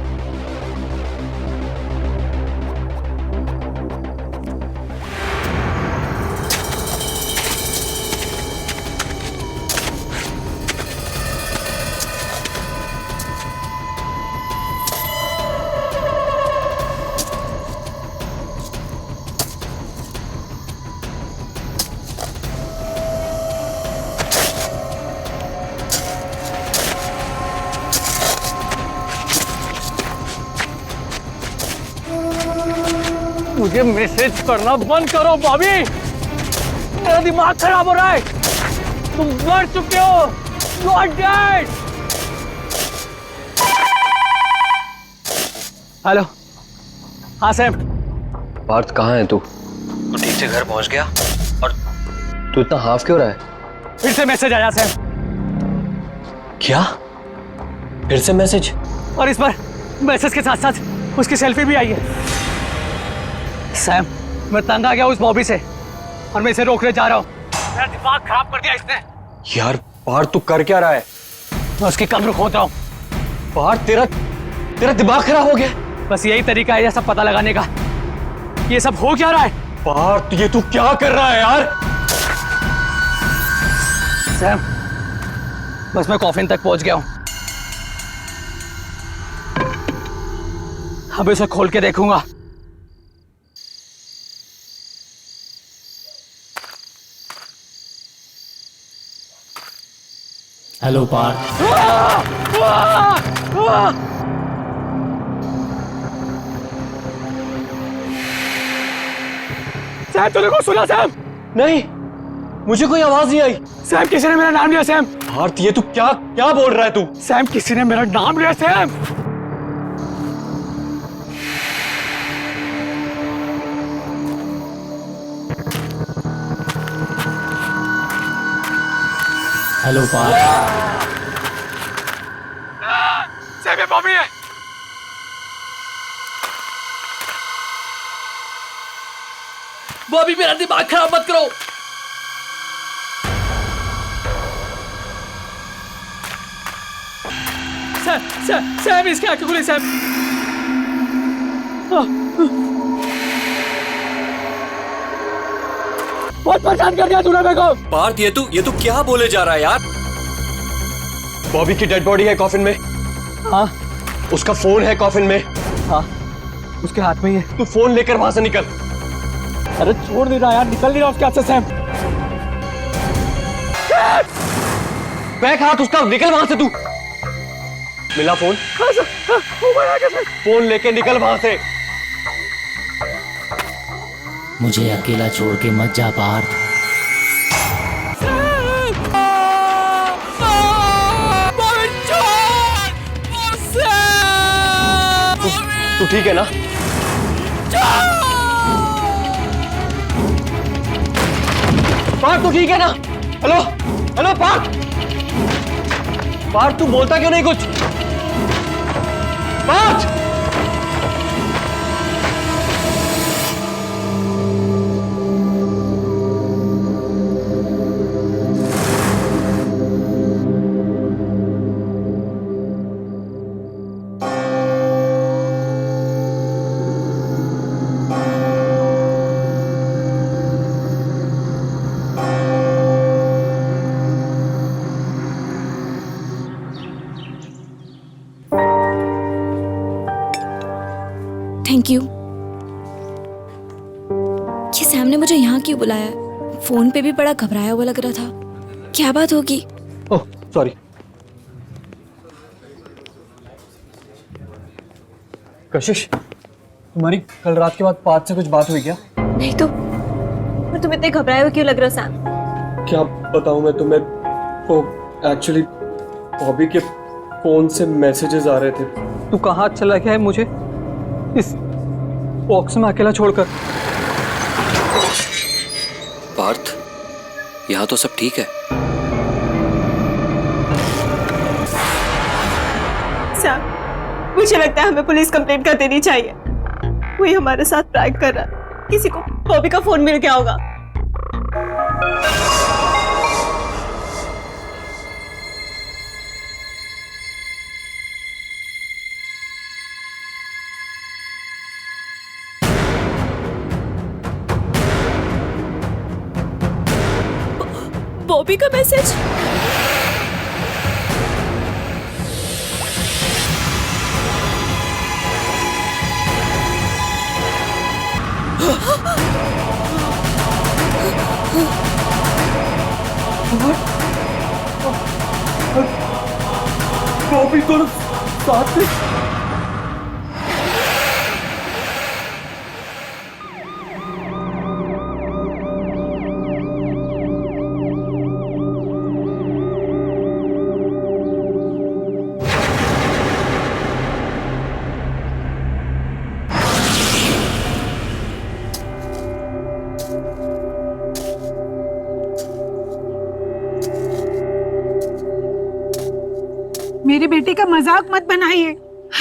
मुझे मैसेज करना बंद करो बॉबी, मेरा दिमाग खराब हो रहा है। तुम मर चुके हो, यू आर डेड। हेलो, हाँ सैम। पार्थ कहाँ है तू? तू ठीक से घर पहुंच गया? और तू इतना हाफ क्यों रहा है? फिर से मैसेज आया सैम। क्या? फिर से मैसेज? और इस बार मैसेज के साथ साथ उसकी सेल्फी भी आई है। सैम, मैं तंग आ गया उस बॉबी से और मैं इसे रोकने जा रहा हूँ। मेरा दिमाग खराब कर दिया इसने। यार पार्थ, तू कर क्या रहा है? मैं उसकी कब्र खोद रहा हूँ। पार्थ, तेरा दिमाग खराब हो गया। बस यही तरीका है ये सब पता लगाने का। ये सब हो क्या रहा है? पार्थ, ये तू क्या कर रहा है यार? सैम, बस मैं कॉफिन तक पहुंच गया हूँ। अब इसे खोल के देखूंगा। हेलो पार्थ। सैम तूने को सुना सैम? नहीं, मुझे कोई आवाज नहीं आई। सैम किसी ने मेरा नाम लिया सैम। पार्थ ये तू क्या क्या बोल रहा है तू? सैम किसी ने मेरा नाम लिया सैम। हेलो पार्थ। सैम ये बॉबी है। बॉबी मेरा दिमाग खराब मत करो। सैम इसकी आंखें खुली सैम। बहुत परेशान कर दिया तूने मेरे को। पार्थ ये तू क्या बोले जा रहा है यार? बॉबी की डेड बॉडी है कॉफिन में। हाँ। उसका फोन है कॉफिन में। हाँ उसके हाथ में ही है। तू फोन लेकर वहां से निकल। अरे छोड़ नहीं रहा यार, निकल नहीं रहा उसके हाथ से सैम। बैक हाथ उसका, निकल वहां से तू। मिला फोन? फोन लेके निकल वहां से। मुझे अकेला छोड़ के मत जा पार्थ। तू ठीक है ना? पार्थ तू ठीक है ना? Hello hello Partha. पार्थ तू बोलता क्यों नहीं कुछ? Parth thank you. ये सैम ने मुझे यहाँ क्यों बुलाया? फोन पे भी बड़ा घबराया हुआ लग रहा था। क्या बात होगी? Oh sorry. कशिश, तुम्हारी कल रात के बाद पार्थ से कुछ बात हुई क्या? नहीं तो पर तुम इतने घबराए हुए क्यों लग रहे हो सैम? क्या बताऊं मैं तुम्हें, वो एक्चुअली बॉबी के फोन से मैसेजेस आ रहे थे। तू कहाँ चला गया है मुझे इस बॉक्स में अकेला छोड़कर? पार्थ यहाँ तो सब ठीक है। सैम मुझे लगता है हमें पुलिस कंप्लेंट कर देनी चाहिए। कोई हमारे साथ प्रैंक कर रहा है। किसी को बॉबी का फोन मिल गया होगा। बॉबी का मैसेज। बॉबी को साथ में मेरी बेटी का मजाक मत बनाइए।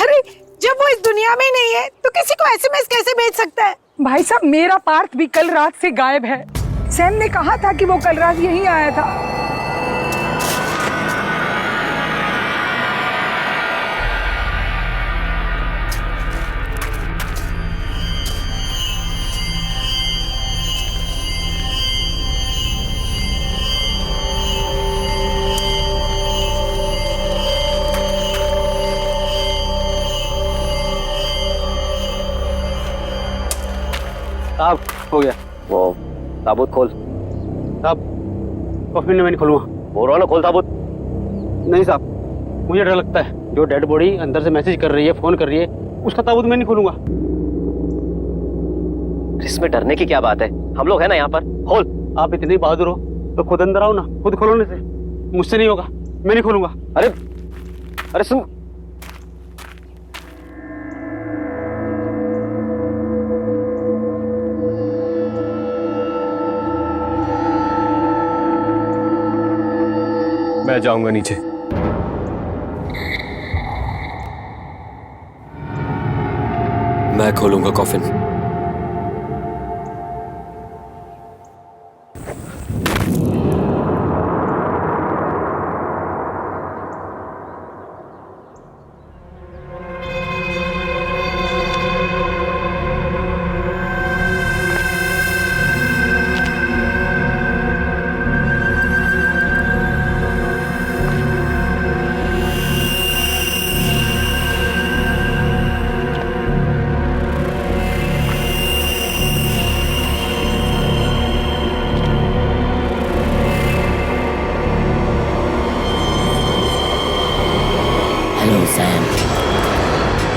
अरे जब वो इस दुनिया में ही नहीं है तो किसी को एसएमएस कैसे भेज सकता है? भाई साहब मेरा पार्थ भी कल रात से गायब है। सैम ने कहा था कि वो कल रात यहीं आया था। साहब हो गया। वो ताबूत खोल। साहब कॉफी में मैं नहीं खोलूँगा। बोल रहा ना खोल ताबूत। नहीं साहब मुझे डर लगता है। जो डेड बॉडी अंदर से मैसेज कर रही है, फोन कर रही है, उसका ताबूत मैं नहीं खोलूँगा। इसमें डरने की क्या बात है? हम लोग हैं ना यहाँ पर, खोल। आप इतनी बहादुर हो तो खुद अंदर आओ ना, खुद खोलोने से। मुझसे नहीं होगा, मैं नहीं खोलूंगा। अरे सुन, मैं जाऊंगा नीचे। मैं खोलूंगा कॉफिन।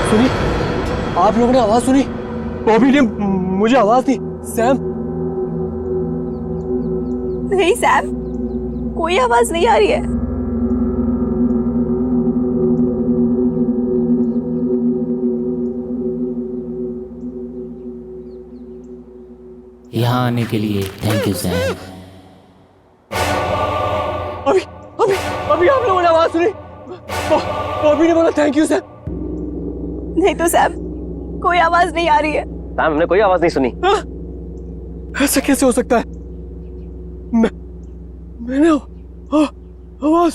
सुनी, आप लोगों ने आवाज सुनी? बॉबी ने मुझे आवाज दी। सैम? नहीं सैम, कोई आवाज नहीं आ रही है। यहाँ आने के लिए थैंक यू सैम। अभी आप लोगों ने आवाज सुनी? बॉबी ने बोला थैंक यू सैम। नहीं तो सैम, कोई आवाज नहीं आ रही है। सैम, हमने कोई आवाज नहीं सुनी। ऐसा कैसे हो सकता है? मैंने आवाज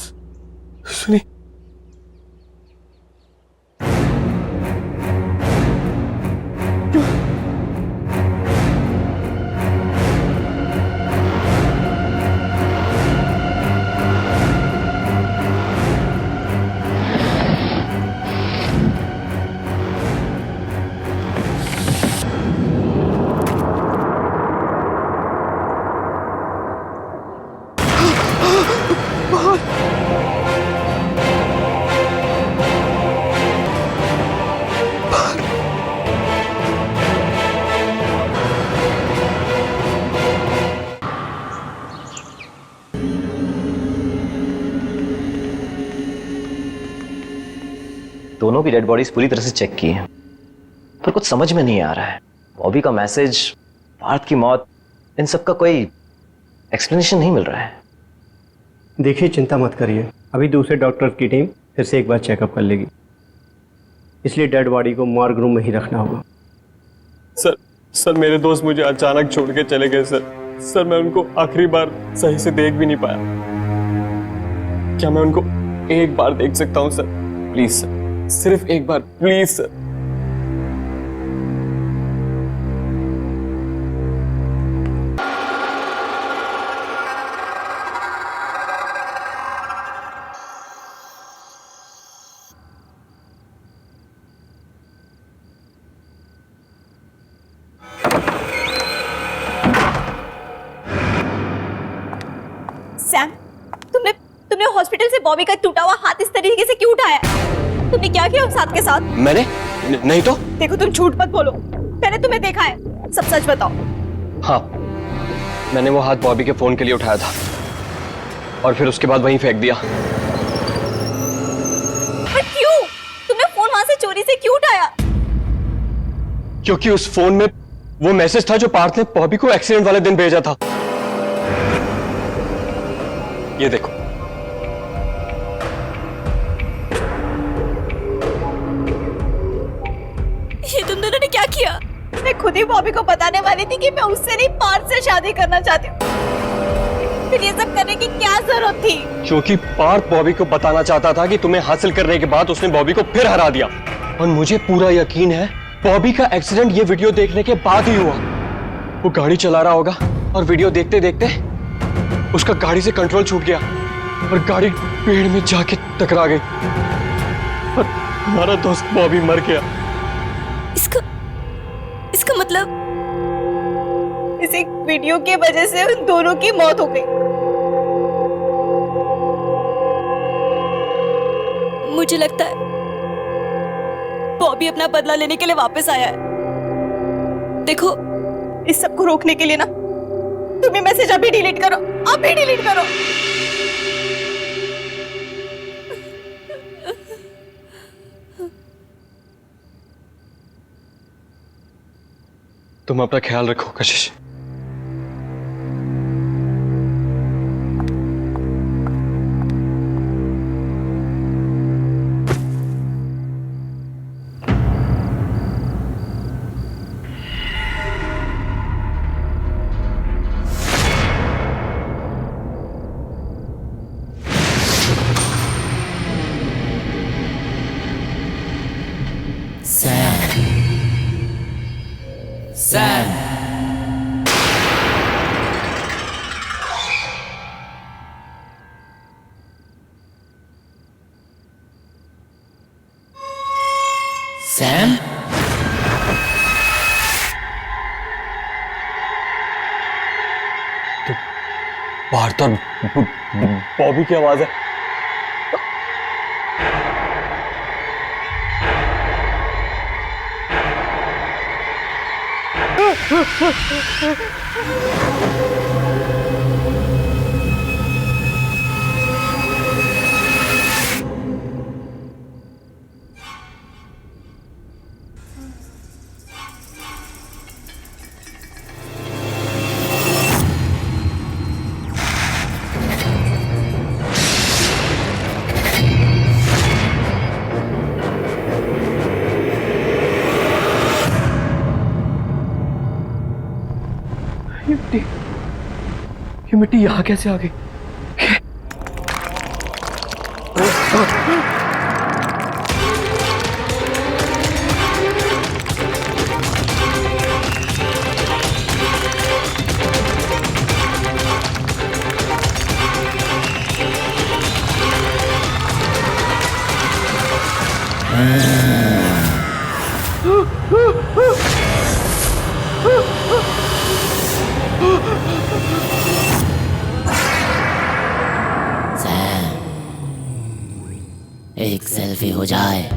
सुनी। दोनों की डेड बॉडीज पूरी तरह से चेक की है, पर कुछ समझ में नहीं आ रहा है। बॉबी का मैसेज, पार्थ की मौत, इन सब का कोई एक्सप्लेनेशन नहीं मिल रहा है। देखिए, चिंता मत करिए, अभी दूसरे डॉक्टर की टीम फिर से एक बार चेकअप कर लेगी, इसलिए डेड बॉडी को मॉर्ग रूम में ही रखना होगा। सर मेरे दोस्त मुझे अचानक छोड़ के चले गए सर। मैं उनको आखिरी बार सही से देख भी नहीं पाया। क्या मैं उनको एक बार देख सकता हूँ सर? प्लीज सर, सिर्फ एक बार, प्लीज सर। सैम, तुमने हॉस्पिटल से बॉबी का टूटा हुआ हाथ इस तरीके से क्यों उठाया? तुमने क्या किया उस हाथ के साथ? मैंने नहीं तो। देखो, तुम झूठ मत बोलो, मैंने तुम्हें देखा है, सब सच बताओ। हाँ, मैंने वो हाथ बॉबी के फोन के लिए उठाया था और फिर उसके बाद वहीं फेंक दिया। पर क्यों? तुमने फोन वहां से चोरी से क्यों उठाया? क्योंकि उस फोन में वो मैसेज था जो पार्थ ने बॉबी को एक्सीडेंट वाले दिन भेजा था। ये देखो। ये तुम दोनों ने क्या किया? मैं खुद ही बॉबी को बताने वाली थी कि मैं उससे नहीं, पार्थ से शादी करना चाहती हूँ। फिर ये सब करने की क्या जरूरत थी? क्योंकि पार्थ बॉबी को बताना चाहता था कि तुम्हें हासिल करने के बाद उसने बॉबी को फिर हरा दिया। और मुझे पूरा यकीन है बॉबी का एक्सीडेंट ये वीडियो देखने के बाद ही हुआ। वो गाड़ी चला रहा होगा और वीडियो देखते देखते उसका गाड़ी से कंट्रोल छूट गया और गाड़ी पेड़ में जाके टकरा गई और हमारा दोस्त बॉबी मर गया। इसका मतलब इस एक वीडियो के वजह से उन दोनों की मौत हो गई। मुझे लगता है बॉबी अपना बदला लेने के लिए वापस आया है। देखो, इस सब को रोकने के लिए ना तुम्हें मैसेज अभी डिलीट करो, अभी डिलीट करो। तुम अपना ख्याल रखो कशिश। Sam. Sam? तो बाहर तो बॉबी की आवाज है। ये मिट्टी यहाँ कैसे आ गई? एक सेल्फी हो जाए।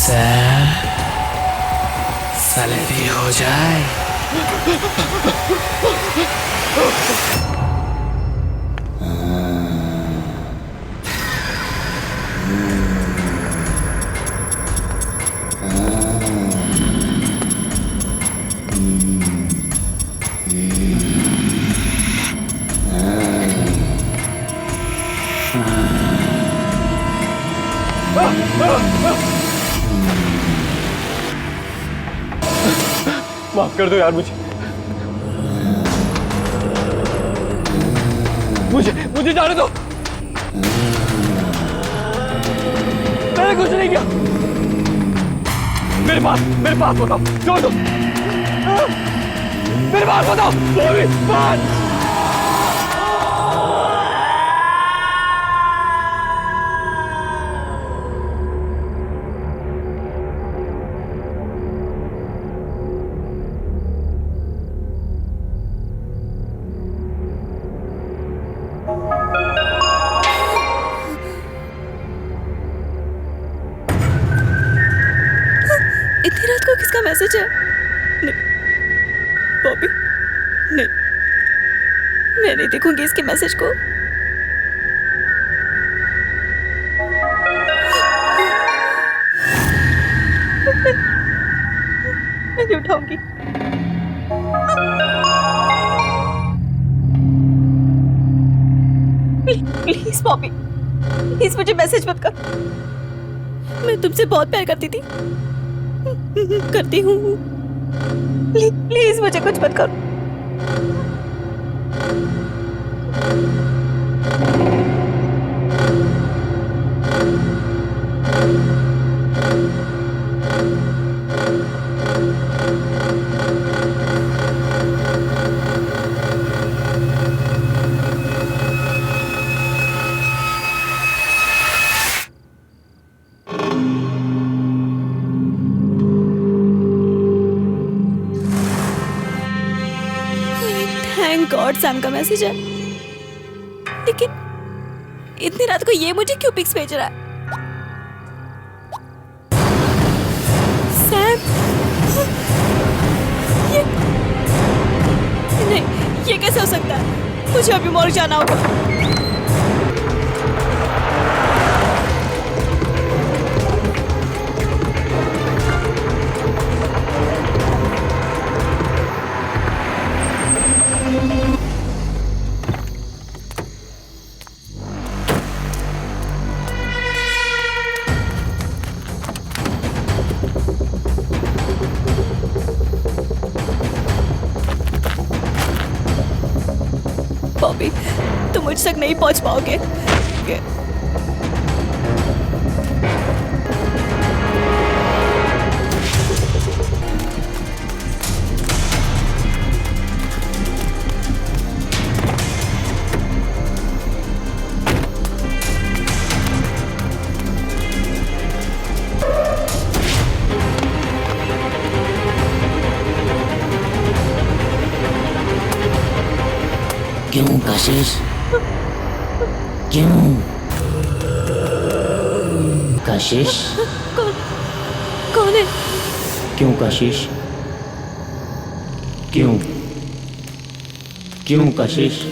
सैम, सेल्फी हो जाए। माफ कर दो यार मुझे जाने दो। मैंने कुछ नहीं किया। मेरे पास बताओ, छोड़ दो। मेरे पास बताओ, बात। इतनी रात को किसका मैसेज है? नहीं, बॉबी, नहीं, मैं नहीं देखूंगी इसके मैसेज को। मैं नहीं उठाऊंगी। प्लीज बॉबी, प्लीज मुझे मैसेज मत कर। मैं तुमसे बहुत प्यार करती थी, करती हूँ। प्लीज मुझे कुछ मत करो। थैंक गॉड सैम का मैसेज है। लेकिन इतनी रात को ये मुझे क्यों पिक्स भेज रहा है? सैम, ये नहीं, ये कैसे हो सकता है? मुझे अभी मॉल जाना होगा। बॉबी, तुम मुझ तक नहीं पहुंच पाओगे। क्यों कशिश? क्यों कशिश? कौन है? क्यों कशिश? क्यों क्यों कशिश?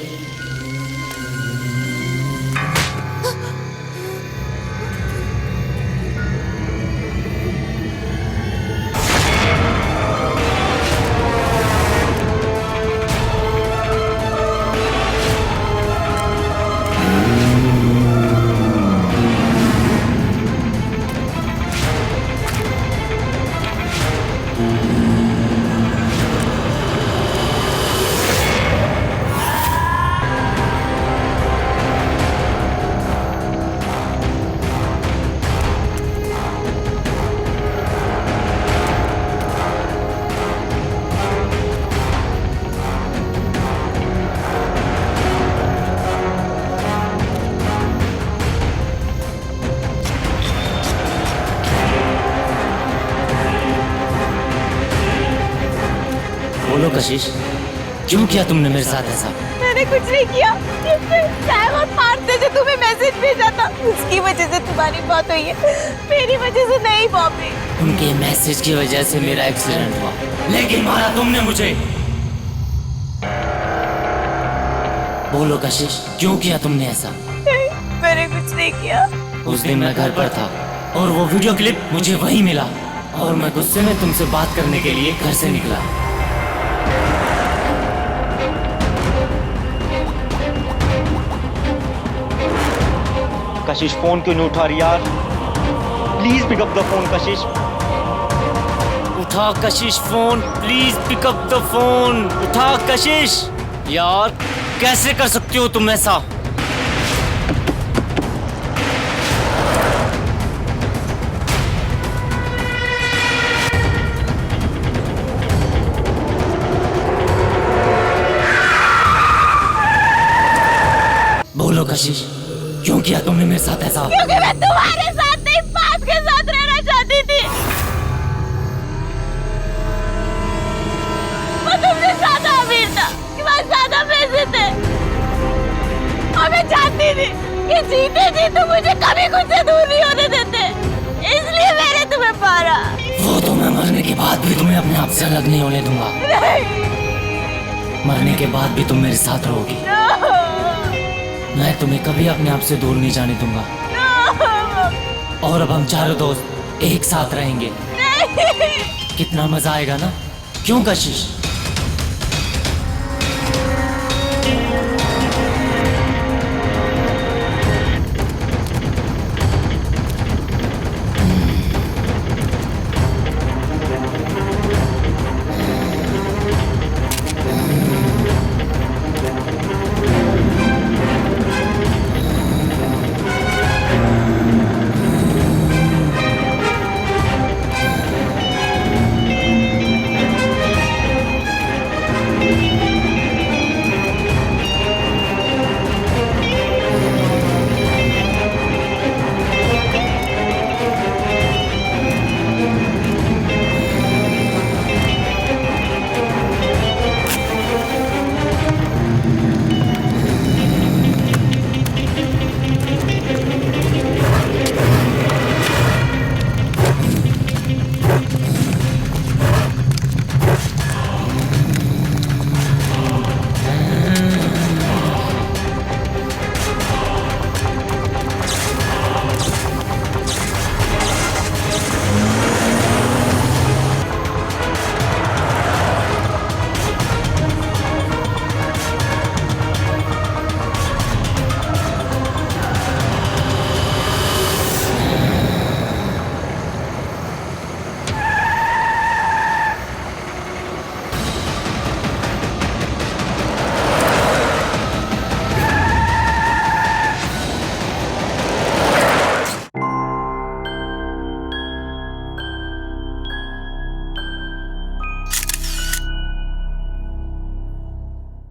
बोलो कशिश, क्यों किया तुमने मेरे साथ ऐसा? मैंने कुछ नहीं किया। सैम और पार्थ ने जो तुम्हें मैसेज भेजा था, उसकी वजह से तुम्हारी बात हुई है, मेरी वजह से नहीं बॉबी। उनके मैसेज की वजह से मेरा एक्सीडेंट हुआ, लेकिन मारा तुमने मुझे। बोलो कशिश, क्यों किया तुमने ऐसा? नहीं, मैंने कुछ नहीं किया। उस दिन मैं घर पर था और वो वीडियो क्लिप मुझे वहीं मिला और मैं गुस्से में तुमसे बात करने के लिए घर से निकला। कशिश फोन क्यों नहीं उठा रही यार? Please pick up the phone Kashish. उठा Kashish phone, please pick up the phone. उठा कशिश। यार कैसे कर सकती हो तुम ऐसा? बोलो कशिश, क्यों किया तुमने मेरे साथ ऐसा? क्योंकि मैं तुम्हारे साथ नहीं, पार्थ के साथ रहना चाहती थी। मैं तुमसे ज्यादा अमीर था, तुम्हारे ज्यादा पैसे थे, और मैं चाहती थी कि जीते जी तुम मुझे कभी खुद से दूर नहीं होने देते, इसलिए मैंने तुम्हें मारा। वो तो मैं मरने के बाद भी तुम्हें अपने आप से अलग नहीं होने दूंगा। नहीं। मरने के बाद भी तुम मेरे साथ रहोगी। मैं तुम्हें कभी अपने आप से दूर नहीं जाने दूंगा। और अब हम चारों दोस्त एक साथ रहेंगे। कितना मजा आएगा ना? क्यों कशिश?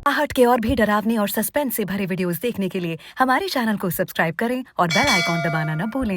आहट के और भी डरावनी और सस्पेंस से भरे वीडियोस देखने के लिए हमारे चैनल को सब्सक्राइब करें और बेल आइकॉन दबाना न भूलें।